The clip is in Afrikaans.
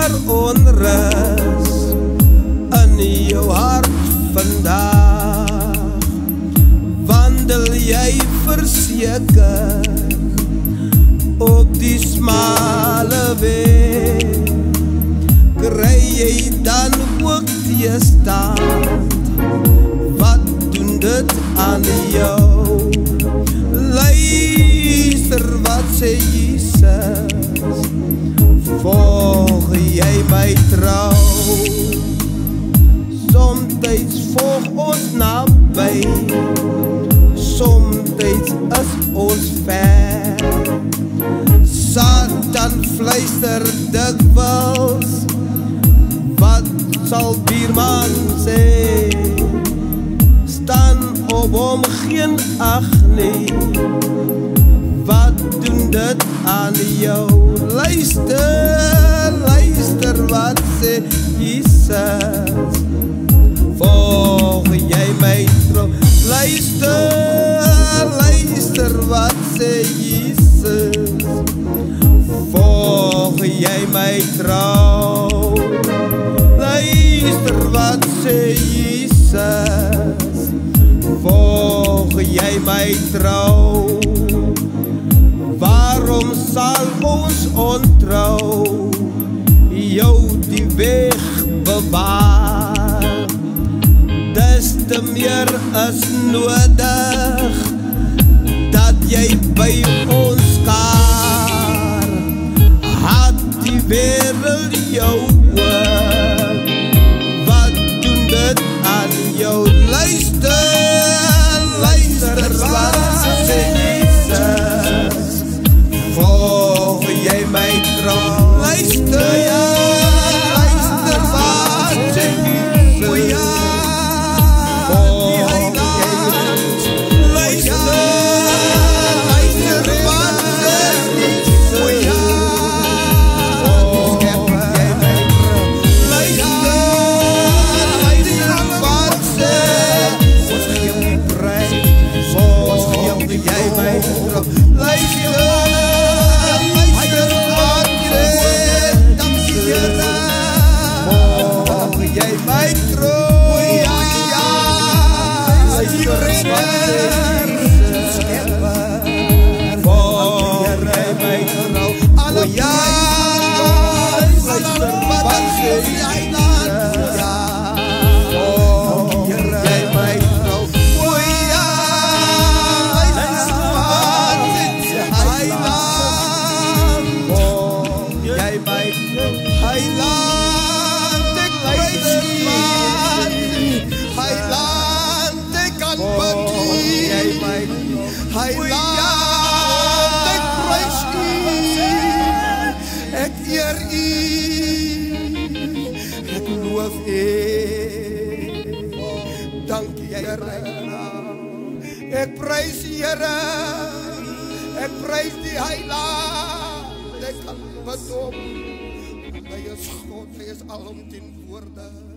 daar onrus in jou hart vandag? Wandel jy verseker op die smale weg? Kry jy dan ook teëstand? Wat doen dit aan jou? Luister wat sê Jesus, volg jy my trou? Somtyds volg ons naby, somtyds is ons ver. Satan fluister dikwels, wat sal buurman sê? Staan op hom geen ag nie, wat doen dit aan jou? Luister, luister wat sê Jesus, volg jy my trou? Luister, luister wat sê Jesus, volg jy my trou? Luister wat sê Jesus, volg jy my trou? Waarom sal ons ontrou jou die weg bewaar? Des te meer is nodig dat jy by ons skaar. Had die wêreld jou oor, wat doen dit aan jou? Luister, luister wat sê Jesus, volg jy my trou? Luister, luister wat sê Jesus, volg jy my trou? Luister, luister wat sê Jesus, volg jy my trou? Luister, luister wat sê ons gee die prys, volg jy my trou? Luister, luister wat sê volg jy my trou? Luister wat sê Jesus, volg jy my trou? O ja, luister wat sê Jesus, volg jy my trou? O ja, luister wat sê Heiland, volg jy my trou? Heiland, ek prys U, Heiland, ek aanbid U, Heiland, ek prys U, ek eer U, ek loof U. Dankie Here, ek prys U Here, ek prys die Heiland, ek aanbid Hom. Hy is God, hy is alomteenwoordig.